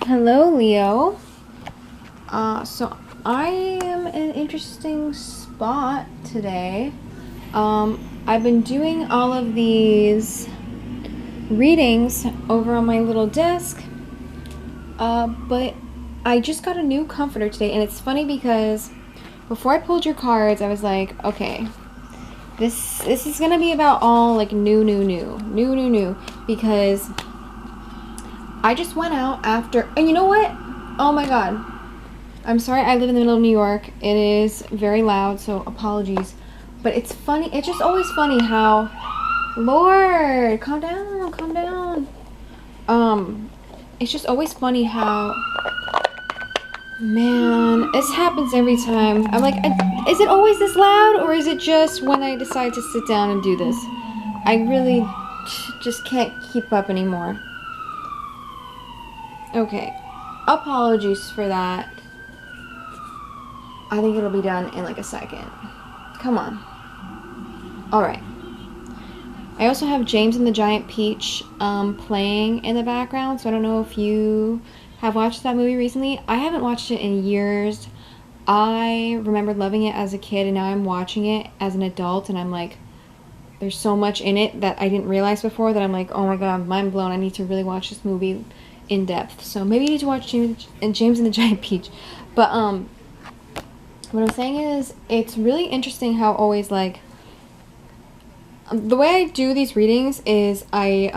Hello, Leo. So I am in an interesting spot today. I've been doing all of these readings over on my little desk, but I just got a new comforter today, and it's funny because before I pulled your cards, I was like, okay, this is gonna be about all like new, because I just went out after, and you know what? Oh my god. I'm sorry, I live in the middle of New York. It is very loud, so apologies. But it's funny, it's just always funny how, Lord, calm down, calm down. It's just always funny how, man, this happens every time. I'm like, is it always this loud, or is it just when I decide to sit down and do this? I really just can't keep up anymore. Okay, apologies for that. I think it'll be done in like a second. Come on. Alright. I also have James and the Giant Peach playing in the background, so I don't know if you have watched that movie recently. I haven't watched it in years. I remember loving it as a kid, and now I'm watching it as an adult, and I'm like, there's so much in it that I didn't realize before that I'm like, oh my god, I'm mind blown. I need to really watch this movie in depth. So maybe you need to watch James and the Giant Peach. But what I'm saying is, it's really interesting how always, like, the way I do these readings is I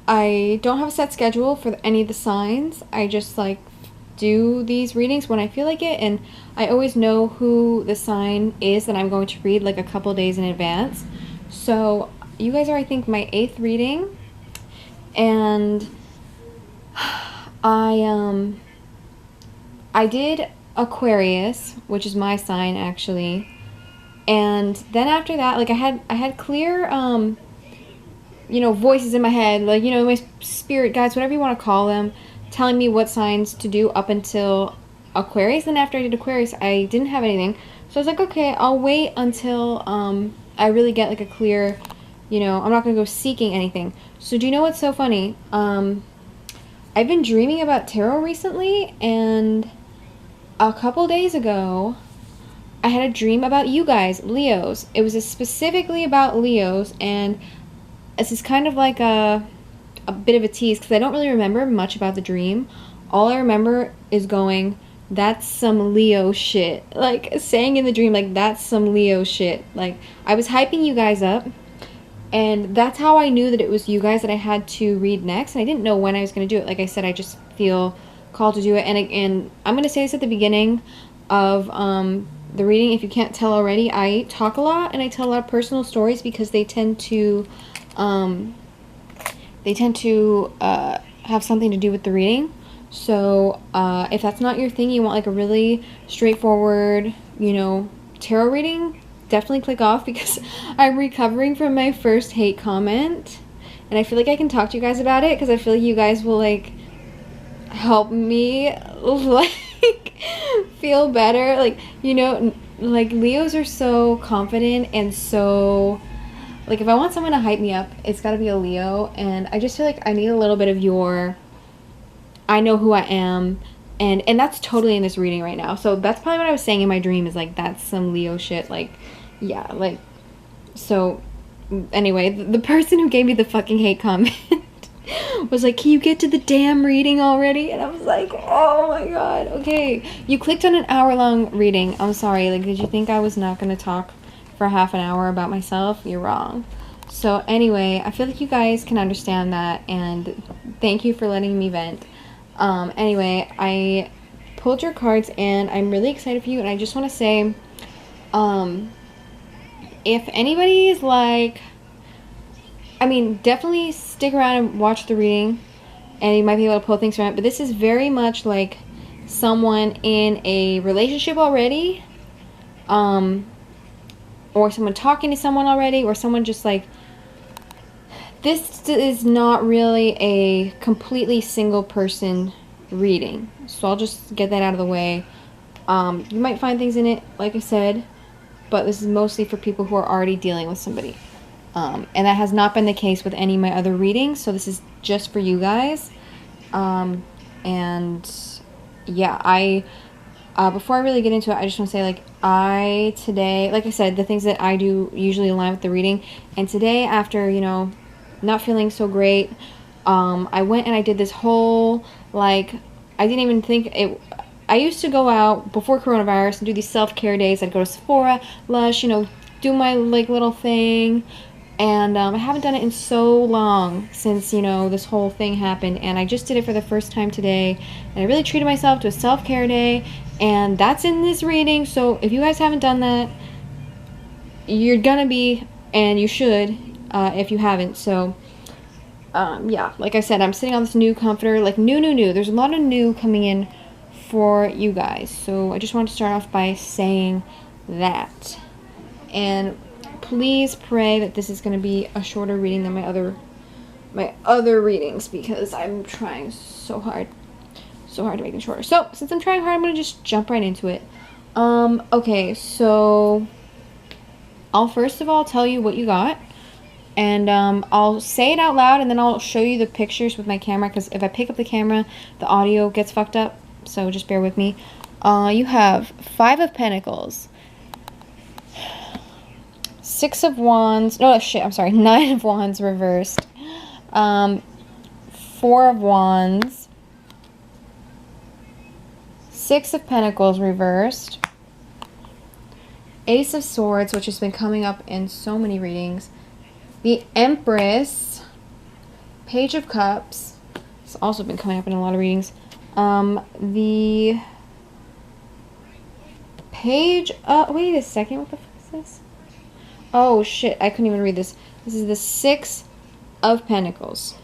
don't have a set schedule for any of the signs. I just, like, do these readings when I feel like it, and I always know who the sign is that I'm going to read, like, a couple days in advance. So, you guys are, I think, my 8th reading, and I did Aquarius, which is my sign actually, and then after that, like, I had clear voices in my head, like, my spirit guides, whatever you want to call them, telling me what signs to do up until Aquarius. Then after I did Aquarius, I didn't have anything, so I was like, okay, I'll wait until I really get like a clear, I'm not gonna go seeking anything. So do you know what's so funny? I've been dreaming about tarot recently, and a couple days ago, I had a dream about you guys, Leos. It was specifically about Leos, and this is kind of like a bit of a tease because I don't really remember much about the dream. All I remember is going, that's some Leo shit. Like, saying in the dream, like, that's some Leo shit. Like, I was hyping you guys up, and that's how I knew that it was you guys that I had to read next, and I didn't know when I was going to do it. Like I said, I just feel called to do it, and I'm going to say this at the beginning of the reading. If you can't tell already, I talk a lot, and I tell a lot of personal stories because they tend to have something to do with the reading. So if that's not your thing, you want like a really straightforward, tarot reading, definitely click off, because I'm recovering from my first hate comment, and I feel like I can talk to you guys about it because I feel like you guys will like help me like feel better. Like, like, Leos are so confident, and so, like, if I want someone to hype me up, it's gotta be a Leo, and I just feel like I need a little bit of your, I know who I am, and that's totally in this reading right now. So that's probably what I was saying in my dream, is like, that's some Leo shit. Like, yeah, like, so anyway, the person who gave me the fucking hate comment was like, can you get to the damn reading already? And I was like, oh my god, okay. You clicked on an hour-long reading. I'm sorry, like, did you think I was not gonna talk for half an hour about myself? You're wrong. So anyway, I feel like you guys can understand that, and thank you for letting me vent. Anyway, I pulled your cards, and I'm really excited for you, and I just want to say, if anybody is like, I mean, definitely stick around and watch the reading, and you might be able to pull things from it, but this is very much like someone in a relationship already, or someone talking to someone already, or someone just like, this is not really a completely single person reading, so I'll just get that out of the way. You might find things in it, like I said, but this is mostly for people who are already dealing with somebody. And that has not been the case with any of my other readings, so this is just for you guys. And yeah, before I really get into it, I just want to say, like, today, like I said, the things that I do usually align with the reading. And today, after, not feeling so great, I went and I did this whole, like, I didn't even think it. I used to go out before coronavirus and do these self-care days. I'd go to Sephora, Lush, do my, like, little thing. And I haven't done it in so long since, this whole thing happened. And I just did it for the first time today. And I really treated myself to a self-care day. And that's in this reading. So if you guys haven't done that, you're gonna be, and you should, if you haven't. So, yeah, like I said, I'm sitting on this new comforter. Like, new. There's a lot of new coming in for you guys. So I just want to start off by saying that. And please pray that this is going to be a shorter reading than my other readings, because I'm trying so hard to make them shorter. So since I'm trying hard, I'm going to just jump right into it. Okay, so I'll first of all tell you what you got, and I'll say it out loud, and then I'll show you the pictures with my camera, because if I pick up the camera, the audio gets fucked up, so just bear with me. You have 5 of Pentacles, 6 of Wands, no shit, I'm sorry, 9 of Wands reversed, 4 of Wands, 6 of Pentacles reversed, Ace of Swords, which has been coming up in so many readings, the Empress, Page of Cups, it's also been coming up in a lot of readings, the Page, wait a second, what the fuck is this? Oh shit, I couldn't even read this. This is the 6 of Pentacles.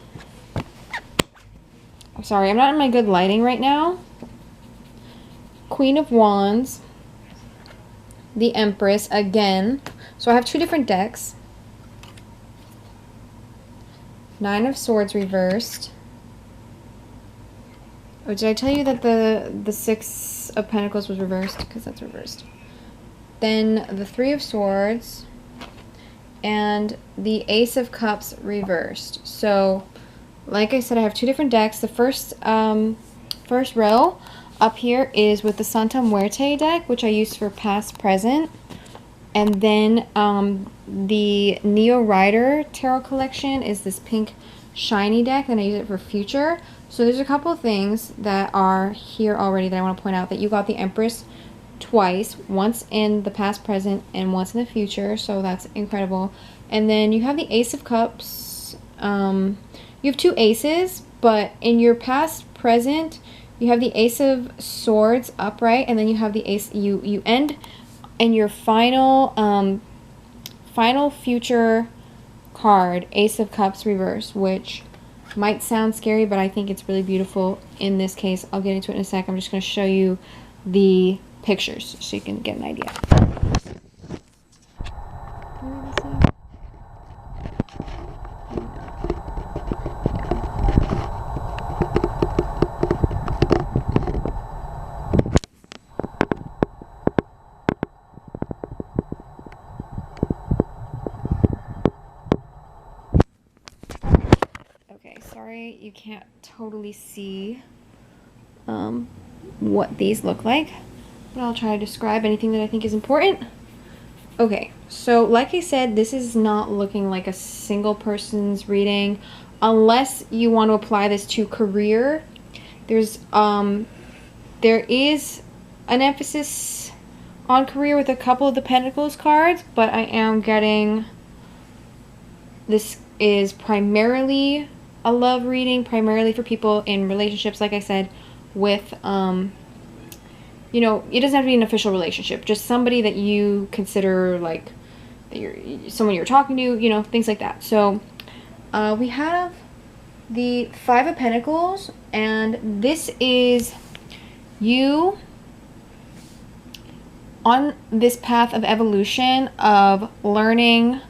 I'm sorry, I'm not in my good lighting right now. Queen of Wands. The Empress again. So I have 2 different decks. 9 of Swords reversed. Oh, did I tell you that the 6 of Pentacles was reversed? Because that's reversed. Then the 3 of Swords. And the Ace of Cups reversed. So, like I said, I have 2 different decks. The first row up here is with the Santa Muerte deck, which I use for past, present. And then the Neo Rider Tarot Collection is this pink shiny deck, and I use it for future. So there's a couple of things that are here already that I want to point out. That you got the Empress twice, once in the past, present, and once in the future, so that's incredible. And then you have the Ace of Cups. You have 2 aces, but in your past, present, you have the Ace of Swords upright, and then you have the Ace. You end in your final future card, Ace of Cups reverse, which might sound scary, but I think it's really beautiful in this case. I'll get into it in a sec. I'm just going to show you the pictures so you can get an idea. Okay, sorry you can't totally see what these look like, but I'll try to describe anything that I think is important. Okay, so like I said, this is not looking like a single person's reading unless you want to apply this to career. There is an emphasis on career with a couple of the Pentacles cards, but I am getting this is primarily a love reading, primarily for people in relationships, like I said, with you know, it doesn't have to be an official relationship, just somebody that you consider like someone you're talking to, you know, things like that. So we have the 5 of Pentacles, and this is you on this path of evolution, of learning,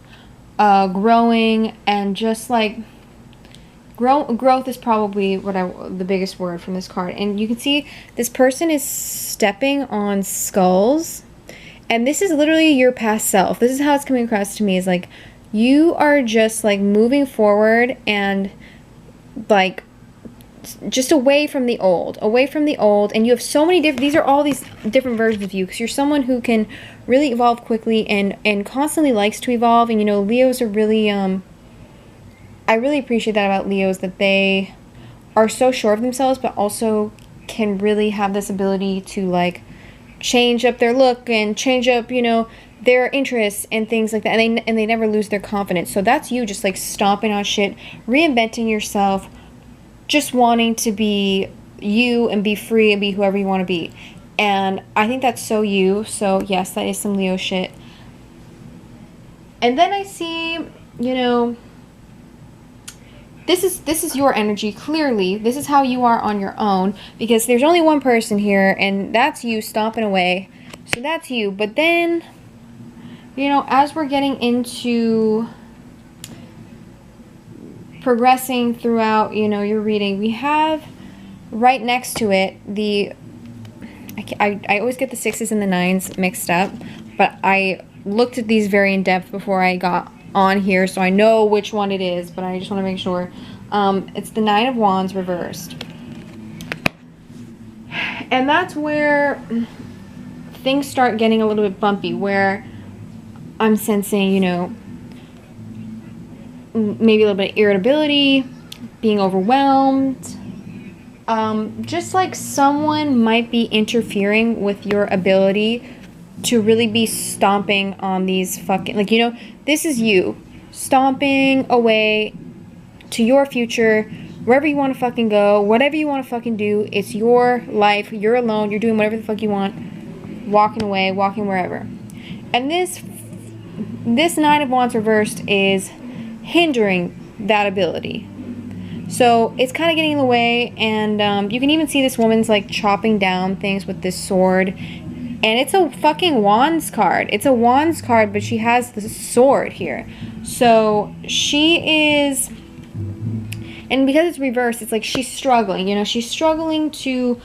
growing, and just like growth is probably the biggest word from this card. And you can see this person is stepping on skulls, and this is literally your past self. This is how it's coming across to me, is like you are just like moving forward and like just away from the old, and you have so many different, these are all these different versions of you, because you're someone who can really evolve quickly and constantly likes to evolve. And, you know, Leos are really, I really appreciate that about Leos, that they are so sure of themselves, but also can really have this ability to, like, change up their look and change up, you know, their interests and things like that, and they never lose their confidence. So that's you, just like stomping on shit, reinventing yourself, just wanting to be you and be free and be whoever you want to be. And I think that's so you. So yes, that is some Leo shit. And then I see, you know, this is your energy. Clearly, this is how you are on your own, because there's only one person here, and that's you stomping away. So that's you. But then, you know, as we're getting into progressing throughout, you know, your reading, we have right next to it the, I always get the 6s and the 9s mixed up, but I looked at these very in depth before I got on here, so I know which one it is, but I just want to make sure. It's the 9 of Wands reversed, and that's where things start getting a little bit bumpy, where I'm sensing, you know, maybe a little bit of irritability, being overwhelmed, just like someone might be interfering with your ability to really be stomping on these fucking, like, you know, this is you stomping away to your future, wherever you want to fucking go, whatever you want to fucking do. It's your life, you're alone, you're doing whatever the fuck you want, walking away, walking wherever. And this 9 of Wands reversed is hindering that ability. So it's kind of getting in the way, and you can even see this woman's like chopping down things with this sword. And it's a fucking Wands card. It's a Wands card, but she has the sword here. So she is, and because it's reversed, it's like she's struggling, you know, she's struggling to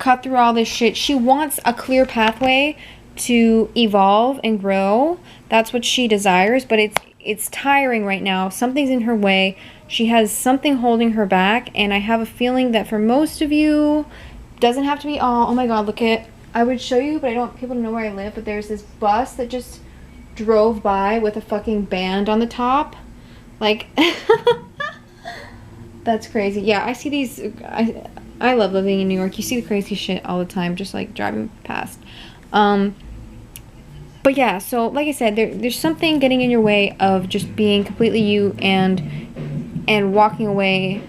cut through all this shit. She wants a clear pathway to evolve and grow. That's what she desires, but it's tiring right now. Something's in her way. She has something holding her back, and I have a feeling that for most of you, doesn't have to be all, oh my god, look at, I would show you, but I don't want people to know where I live, but there's this bus that just drove by with a fucking band on the top. Like, that's crazy. Yeah, I see these, I love living in New York. You see the crazy shit all the time, just like driving past. But yeah, so like I said, there's something getting in your way of just being completely you and walking away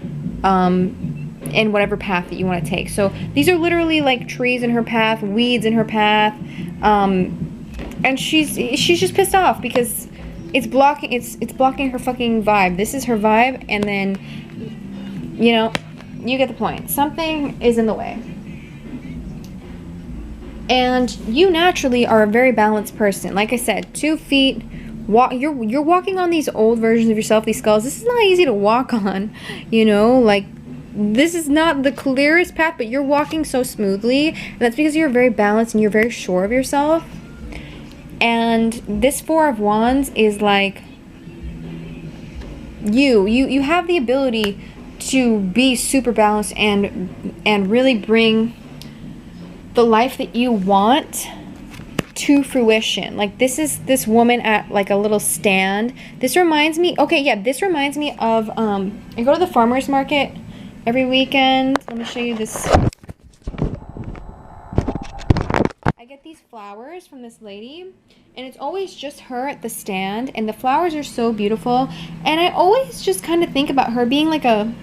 in whatever path that you want to take. So these are literally like trees in her path, weeds in her path, and she's just pissed off because it's blocking her fucking vibe. This is her vibe, and then, you know, you get the point. Something is in the way. And you naturally are a very balanced person. Like I said, 2 feet. You're walking on these old versions of yourself, these skulls. This is not easy to walk on, you know, like, this is not the clearest path, but you're walking so smoothly, and that's because you're very balanced and you're very sure of yourself. And this 4 of Wands is like, you have the ability to be super balanced and really bring the life that you want to fruition. Like, this is this woman at like a little stand. This reminds me, okay, yeah, this reminds me of, I go to the farmer's market every weekend. Let me show you this. I get these flowers from this lady, and it's always just her at the stand, and the flowers are so beautiful, and I always just kind of think about her being like a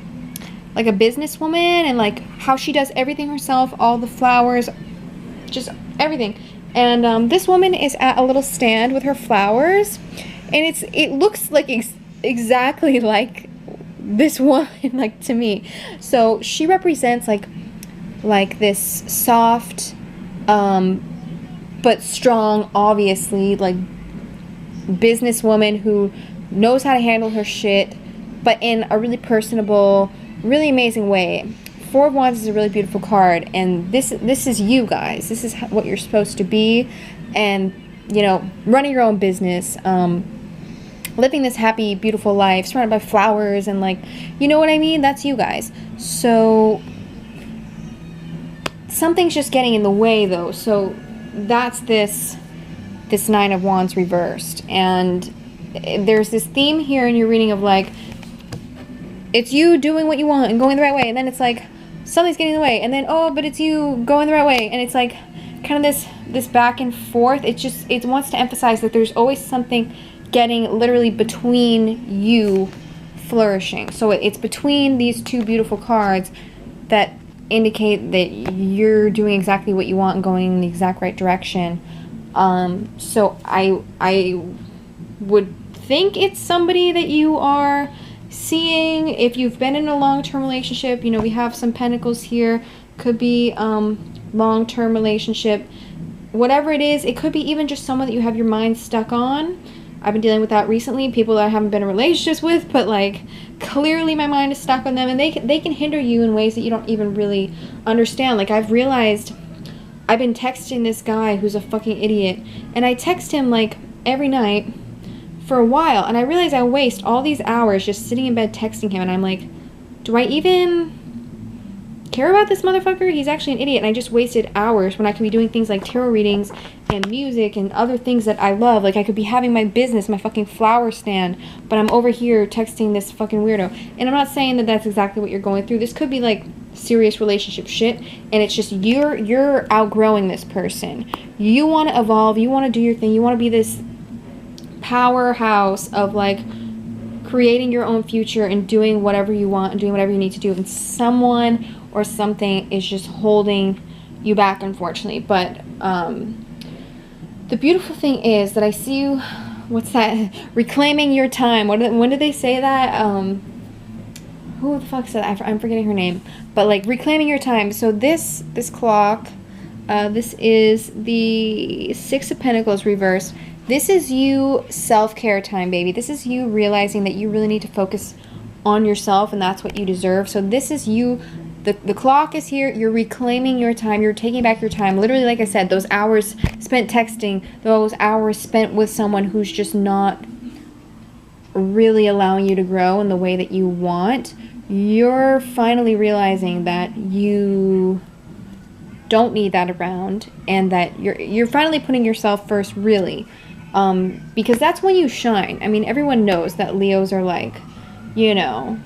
businesswoman, and like how she does everything herself, all the flowers, just everything. And this woman is at a little stand with her flowers, and it looks like exactly like this woman, like, to me. So she represents like this soft but strong, obviously, like, businesswoman who knows how to handle her shit, but in a really personable, really amazing way. 4 of Wands is a really beautiful card, and this is you guys. This is what you're supposed to be, and, you know, running your own business, living this happy, beautiful life, surrounded by flowers and like, you know what I mean? That's you guys. So something's just getting in the way though. So that's this Nine of Wands reversed. And there's this theme here in your reading of like, it's you doing what you want and going the right way. And then it's like, something's getting in the way. And then, oh, but it's you going the right way. And it's like, kind of this back and forth. It wants to emphasize that there's always something getting literally between you flourishing. So it's between these two beautiful cards that indicate that you're doing exactly what you want and going in the exact right direction. So I would think it's somebody that you are seeing. If you've been in a long-term relationship, you know, we have some pentacles here. Could be long-term relationship. Whatever it is, it could be even just someone that you have your mind stuck on. I've been dealing with that recently. People that I haven't been in relationships with, but like clearly my mind is stuck on them, and they can hinder you in ways that you don't even really understand. Like I've realized I've been texting this guy who's a fucking idiot, and I text him like every night for a while, and I realize I waste all these hours just sitting in bed texting him, and I'm like, do I even care about this motherfucker? He's actually an idiot, and I just wasted hours when I could be doing things like tarot readings and music and other things that I love. Like I could be having my business, my fucking flower stand, but I'm over here texting this fucking weirdo. And I'm not saying that that's exactly what you're going through. This could be like serious relationship shit, and it's just you're outgrowing this person. You want to evolve, you want to do your thing, you want to be this powerhouse of like creating your own future and doing whatever you want and doing whatever you need to do, and someone or something is just holding you back, unfortunately. But the beautiful thing is that I see you, what's that, reclaiming your time. When did they say that? Who the fuck said that? I'm forgetting her name, but like reclaiming your time. So this clock, this is the Six of Pentacles reversed. This is you self-care time, baby. This is you realizing that you really need to focus on yourself, and that's what you deserve. So this is you. The clock is here. You're reclaiming your time. You're taking back your time. Literally, like I said, those hours spent texting, those hours spent with someone who's just not really allowing you to grow in the way that you want. You're finally realizing that you don't need that around, and that you're finally putting yourself first, really. Because that's when you shine. I mean, everyone knows that Leos are like, you know,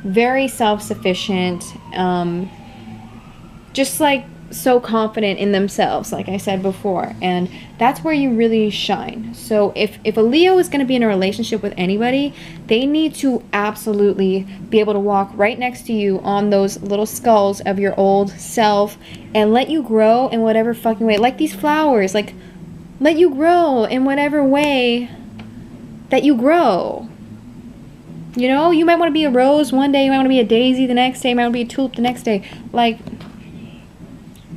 very self-sufficient, just like so confident in themselves, like I said before, and that's where you really shine. So if a Leo is going to be in a relationship with anybody, they need to absolutely be able to walk right next to you on those little skulls of your old self and let you grow in whatever fucking way. Like these flowers, like let you grow in whatever way that you grow. You know, you might want to be a rose one day, you might want to be a daisy the next day, you might want to be a tulip the next day. Like,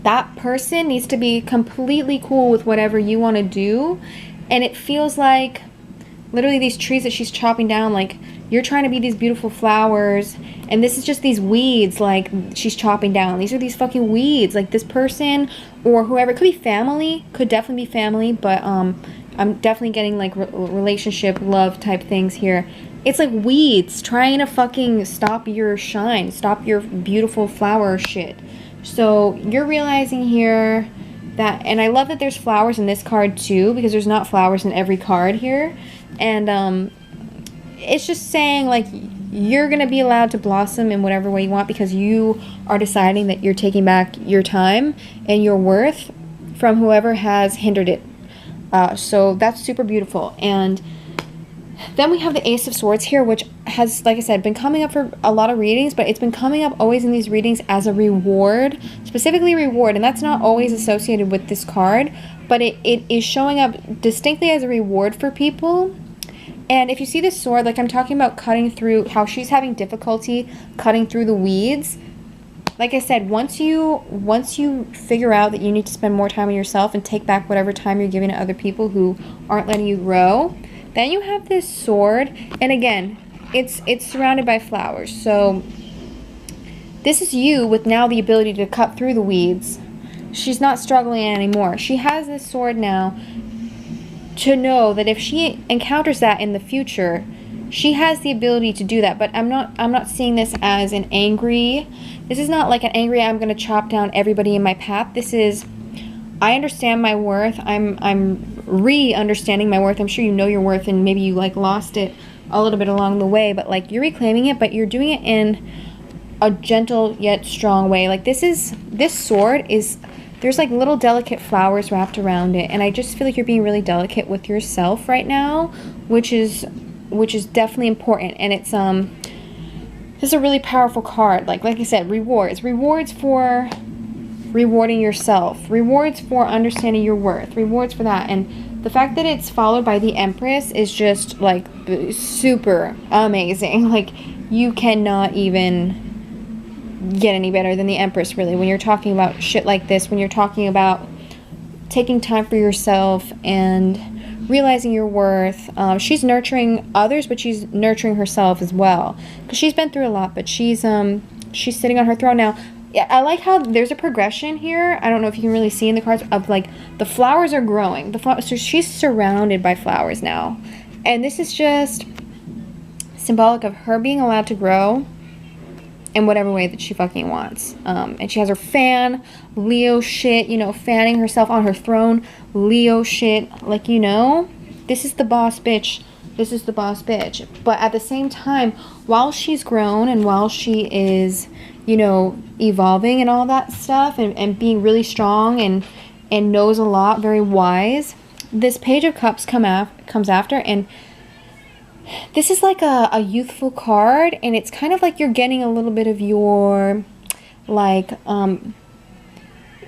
that person needs to be completely cool with whatever you want to do. And it feels like literally these trees that she's chopping down, like you're trying to be these beautiful flowers, and this is just these weeds like she's chopping down. These are these fucking weeds. Like this person or whoever, it could be family, could definitely be family, but I'm definitely getting like relationship, love type things here. It's like weeds trying to fucking stop your shine, stop your beautiful flower shit. So you're realizing here that, and I love that there's flowers in this card too, because there's not flowers in every card here. And it's just saying like you're going to be allowed to blossom in whatever way you want, because you are deciding that you're taking back your time and your worth from whoever has hindered it. So that's super beautiful. And then we have the Ace of Swords here, which has, like I said, been coming up for a lot of readings, but it's been coming up always in these readings as a reward, specifically reward, and that's not always associated with this card, but it is showing up distinctly as a reward for people. And if you see this sword, like I'm talking about cutting through, how she's having difficulty cutting through the weeds. Like I said, once you figure out that you need to spend more time on yourself and take back whatever time you're giving to other people who aren't letting you grow, then you have this sword, and again, it's surrounded by flowers. So this is you with now the ability to cut through the weeds. She's not struggling anymore. She has this sword now, to know that if she encounters that in the future, she has the ability to do that. But I'm not seeing this as an angry, this is not like an angry, I'm going to chop down everybody in my path. This is, I understand my worth. I'm re-understanding my worth. I'm sure you know your worth, and maybe you like lost it a little bit along the way, but like you're reclaiming it, but you're doing it in a gentle yet strong way. Like this sword is, there's like little delicate flowers wrapped around it, and I just feel like you're being really delicate with yourself right now, which is definitely important. And it's this is a really powerful card. Like I said, rewards for rewarding yourself, rewards for understanding your worth, rewards for that. And the fact that it's followed by the Empress is just like super amazing. Like you cannot even get any better than the Empress, really, when you're talking about shit like this, when you're talking about taking time for yourself and realizing your worth. She's nurturing others, but she's nurturing herself as well, because she's been through a lot, but she's sitting on her throne now. Yeah, I like how there's a progression here. I don't know if you can really see in the cards of like the flowers are growing. So she's surrounded by flowers now, and this is just symbolic of her being allowed to grow in whatever way that she fucking wants. And she has her fan, Leo shit, you know, fanning herself on her throne, Leo shit. Like, you know, this is the boss bitch. This is the boss bitch. But at the same time, while she's grown and while she is, you know, evolving and all that stuff, and being really strong and knows a lot, very wise, this Page of Cups comes after, and this is like a youthful card, and it's kind of like you're getting a little bit of your, like,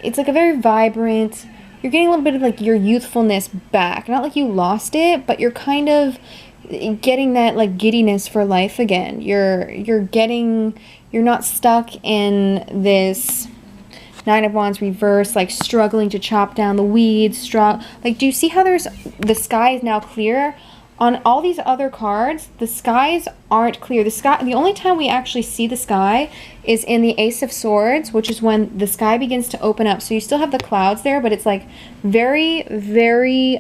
it's like a very vibrant, you're getting a little bit of like your youthfulness back. Not like you lost it, but you're kind of getting that like giddiness for life again. You're not stuck in this Nine of Wands reverse, like struggling to chop down the weeds, like, do you see how the sky is now clear? On all these other cards, the skies aren't clear. The only time we actually see the sky is in the Ace of Swords, which is when the sky begins to open up. So you still have the clouds there, but it's like very, very,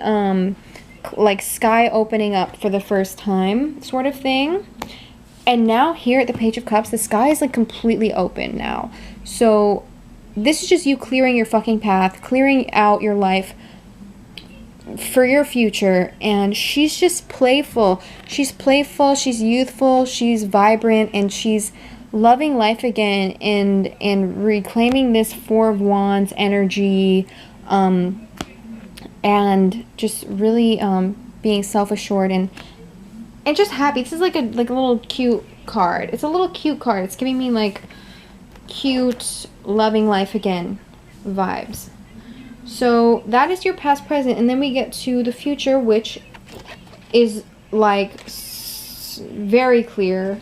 like sky opening up for the first time sort of thing. And now here at the Page of Cups, the sky is like completely open now. So this is just you clearing your fucking path, clearing out your life for your future. And she's just playful. She's youthful, she's vibrant, and she's loving life again, and reclaiming this Four of Wands energy, and just really being self-assured and just happy. This is like a little cute card. It's a little cute card. It's giving me like cute loving life again vibes. So that is your past, present, and then we get to the future, which is like very clear.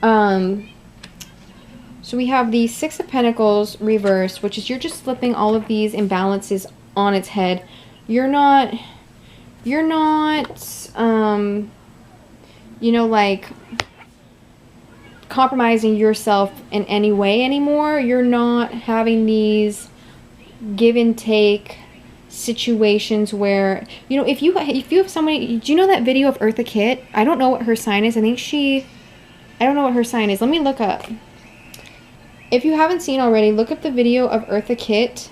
So we have the Six of Pentacles reversed, which is you're just flipping all of these imbalances on its head. You're not you know, like compromising yourself in any way anymore. You're not having these give and take situations where, you know, if you have somebody, do you know that video of Eartha Kitt? I don't know what her sign is. I don't know what her sign is. Let me look up. If you haven't seen already, look up the video of Eartha Kitt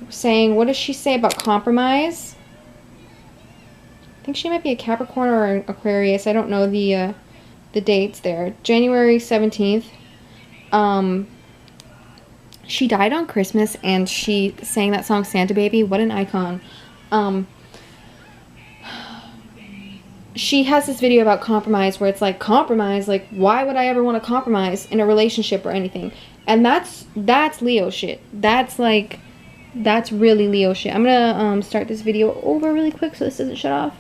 saying, what does she say about compromise? I think she might be a Capricorn or an Aquarius. I don't know the dates there. January 17th. She died on Christmas, and she sang that song Santa Baby. What an icon. She has this video about compromise where it's like, compromise? Like, why would I ever want to compromise in a relationship or anything? And that's Leo shit. That's really Leo shit. I'm gonna start this video over really quick so this doesn't shut off.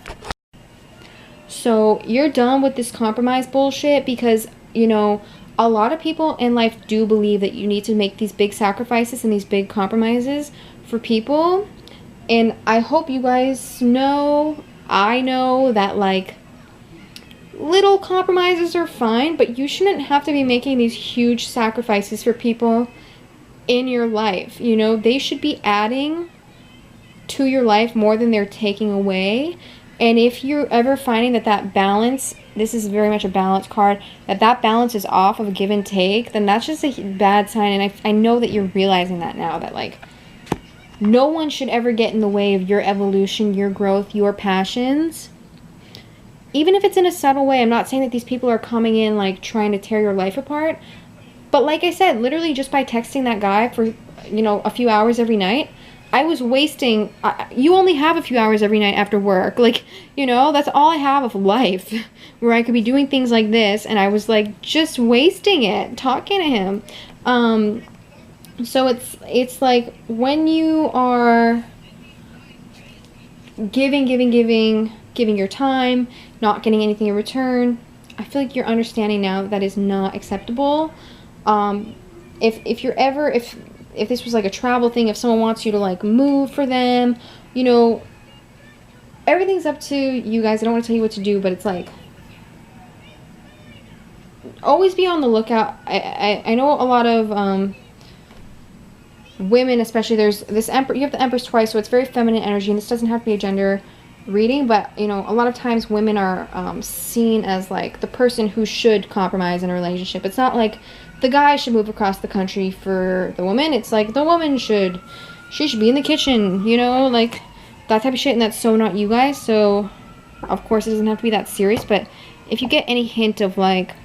So you're done with this compromise bullshit, because, you know, a lot of people in life do believe that you need to make these big sacrifices and these big compromises for people. And I hope you guys know, I know that, like, little compromises are fine, but you shouldn't have to be making these huge sacrifices for people in your life. You know, they should be adding to your life more than they're taking away. And if you're ever finding that balance, this is very much a balance card, that balance is off of a give and take, then that's just a bad sign. And I know that you're realizing that now, that like no one should ever get in the way of your evolution, your growth, your passions. Even if it's in a subtle way. I'm not saying that these people are coming in like trying to tear your life apart. But like I said, literally just by texting that guy for, you know, a few hours every night, I was wasting, you only have a few hours every night after work. Like, you know, that's all I have of life where I could be doing things like this. And I was like just wasting it talking to him. So it's like when you are giving your time, not getting anything in return, I feel like you're understanding now that is not acceptable. If you're ever, if this was like a travel thing, if someone wants you to like move for them, you know, everything's up to you guys. I don't want to tell you what to do, but it's like, always be on the lookout. I know a lot of women, especially, there's this Empress, you have the Empress twice, so it's very feminine energy, and this doesn't have to be a gender reading, but you know, a lot of times women are seen as like the person who should compromise in a relationship. It's not like the guy should move across the country for the woman. It's like the woman she should be in the kitchen, you know, like that type of shit. And that's so not you guys. So of course it doesn't have to be that serious, but if you get any hint of like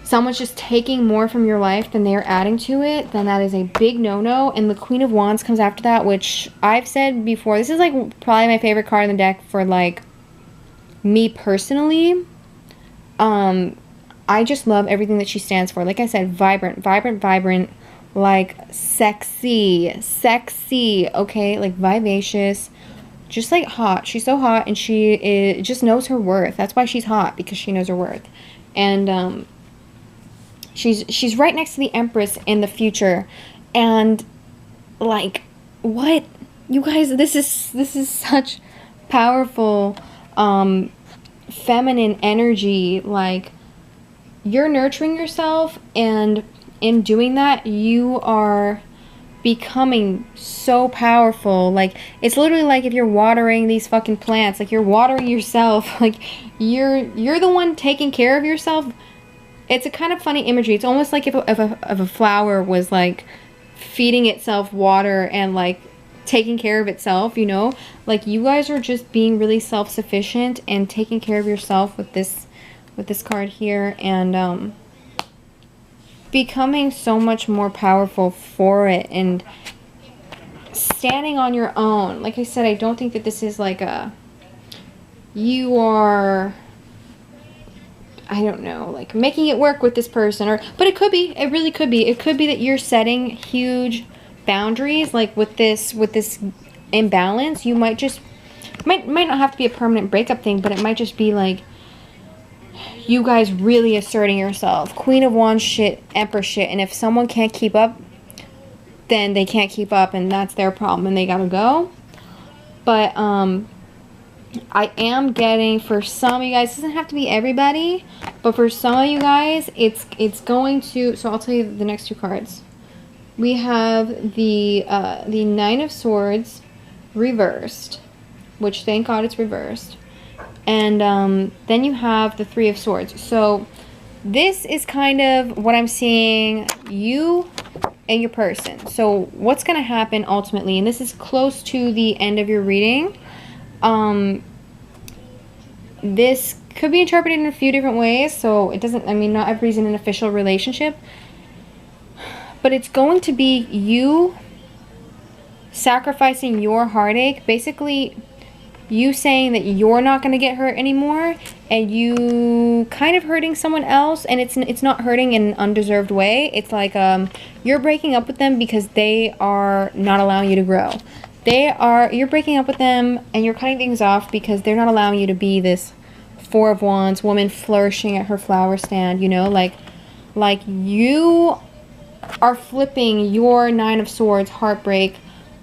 someone's just taking more from your life than they're adding to it, then that is a big no-no. And the Queen of Wands comes after that, which I've said before, this is like probably my favorite card in the deck for like me personally. I just love everything that she stands for. Like I said, vibrant, like sexy, okay, like vivacious, just like hot. She's so hot, and she just knows her worth. That's why she's hot, because she knows her worth. And she's right next to the Empress in the future, and like, what, you guys, this is such powerful feminine energy. Like, you're nurturing yourself, and in doing that you are becoming so powerful. Like, it's literally like if you're watering these fucking plants, like you're watering yourself, like you're the one taking care of yourself. It's a kind of funny imagery. It's almost like if a flower was like feeding itself water and like taking care of itself, you know? Like, you guys are just being really self-sufficient and taking care of yourself with this card here, and becoming so much more powerful for it, and standing on your own. Like I said, I don't think that this is like you are, I don't know, like making it work with this person, but it could be, it really could be. It could be that you're setting huge boundaries, like with this imbalance. You might just, might not have to be a permanent breakup thing, but it might just be like you guys really asserting yourself. Queen of Wands shit, Empress shit, and if someone can't keep up, then they can't keep up, and that's their problem, and they gotta go. But I am getting, for some of you guys, it doesn't have to be everybody, but for some of you guys, it's going to, so I'll tell you the next two cards. We have the Nine of Swords reversed, which thank God it's reversed. And then you have the Three of Swords. So this is kind of what I'm seeing, you and your person. So what's going to happen ultimately, and this is close to the end of your reading, this could be interpreted in a few different ways. So it doesn't, I mean, not everybody's in an official relationship, but it's going to be you sacrificing your heartache, basically you saying that you're not going to get hurt anymore, and you kind of hurting someone else, and it's not hurting in an undeserved way. It's like you're breaking up with them because they are not allowing you to grow. You're breaking up with them and you're cutting things off because they're not allowing you to be this Four of Wands woman flourishing at her flower stand, you know, like you are flipping your Nine of Swords heartbreak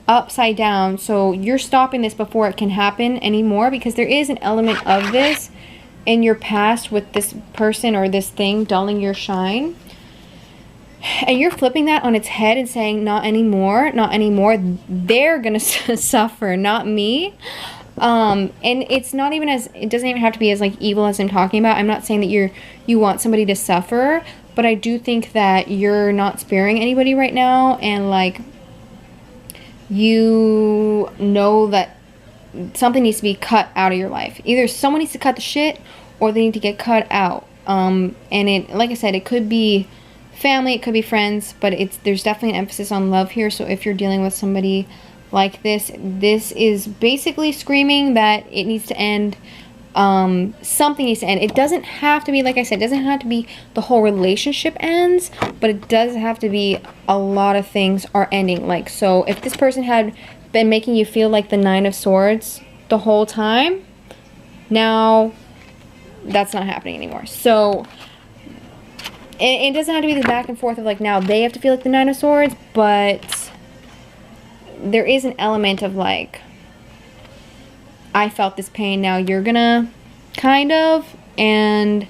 upside down. So you're stopping this before it can happen anymore, because there is an element of this in your past with this person or this thing dulling your shine. and you're flipping that on its head and saying, not anymore, not anymore. They're gonna suffer, not me. And it's not even as, it doesn't even have to be as like evil as I'm talking about. I'm not saying that you want somebody to suffer, but I do think that you're not sparing anybody right now, and like, you know that something needs to be cut out of your life. Either someone needs to cut the shit, or they need to get cut out. And it, like I said, it could be family, it could be friends, but there's definitely an emphasis on love here. So if you're dealing with somebody like this is basically screaming that it needs to end. Something needs to end. It doesn't have to be, like I said, it doesn't have to be the whole relationship ends, but it does have to be a lot of things are ending. Like, so if this person had been making you feel like the Nine of Swords the whole time, now that's not happening anymore. So it doesn't have to be the back and forth of like, now they have to feel like the Nine of Swords, but there is an element of like, I felt this pain, now you're gonna, kind of. And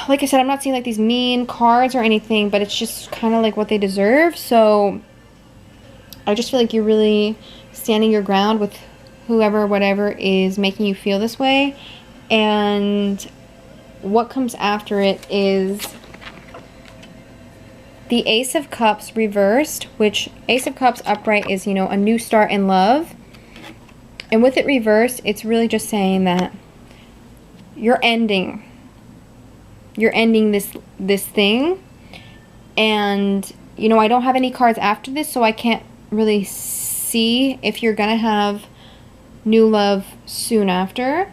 like I said, I'm not seeing like these mean cards or anything, but it's just kind of like what they deserve. So I just feel like you're really standing your ground with whoever, whatever is making you feel this way. And what comes after it is the Ace of Cups reversed, which Ace of Cups upright is, you know, a new start in love. And with it reversed, it's really just saying that you're ending this thing. And, you know, I don't have any cards after this, so I can't really see if you're gonna have new love soon after.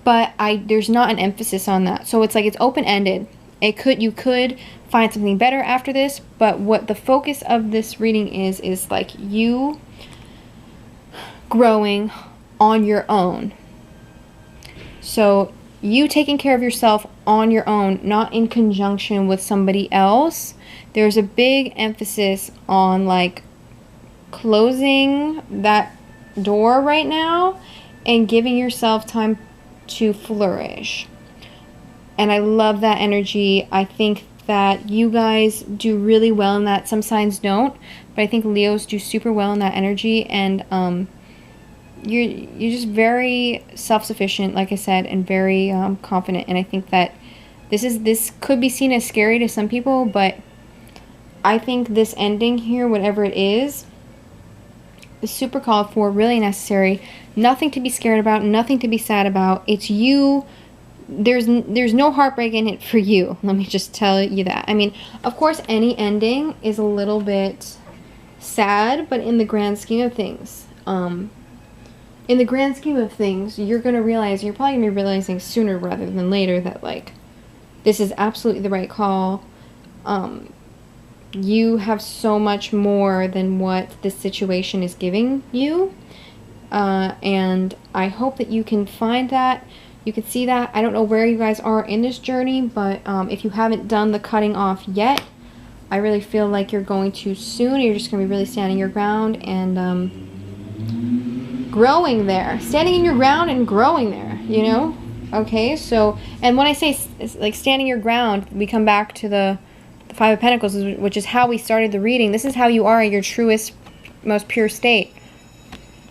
But there's not an emphasis on that. So it's like it's open-ended. You could find something better after this, but what the focus of this reading is like you growing on your own. So you taking care of yourself on your own, not in conjunction with somebody else. There's a big emphasis on like closing that door right now and giving yourself time to flourish. And I love that energy. I think that you guys do really well in that. Some signs don't, but I think Leos do super well in that energy. And you're just very self-sufficient, like I said, and very confident. And I think that this could be seen as scary to some people, but I think this ending here, whatever it is super called for, really necessary. Nothing to be scared about, nothing to be sad about. It's you. There's no heartbreak in it for you. Let me just tell you that. I mean, of course, any ending is a little bit sad, but in the grand scheme of things, you're going to realize, you're probably going to be realizing sooner rather than later that, like, this is absolutely the right call. You have so much more than what this situation is giving you. And I hope that you can find that. You can see that. I don't know where you guys are in this journey, but if you haven't done the cutting off yet, I really feel like you're going to soon. You're just going to be really standing your ground and growing there. Standing in your ground and growing there, you know? Okay, so, and when I say like standing your ground, we come back to the Five of Pentacles, which is how we started the reading. This is how you are at your truest, most pure state.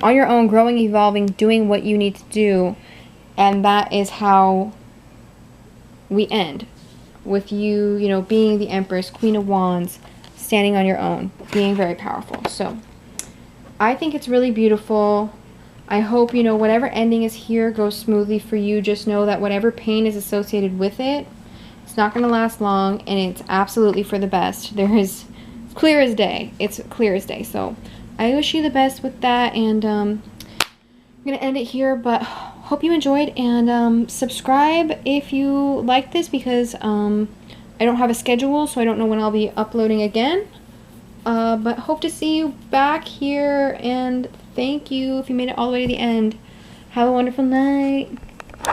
On your own, growing, evolving, doing what you need to do. And that is how we end. With you, you know, being the Empress, Queen of Wands, standing on your own, being very powerful. So, I think it's really beautiful. I hope, you know, whatever ending is here goes smoothly for you. Just know that whatever pain is associated with it, it's not going to last long, and it's absolutely for the best. It's clear as day. It's clear as day. So I wish you the best with that, and I'm going to end it here, but hope you enjoyed, and subscribe if you like this, because I don't have a schedule, so I don't know when I'll be uploading again. But hope to see you back here, and thank you if you made it all the way to the end. Have a wonderful night.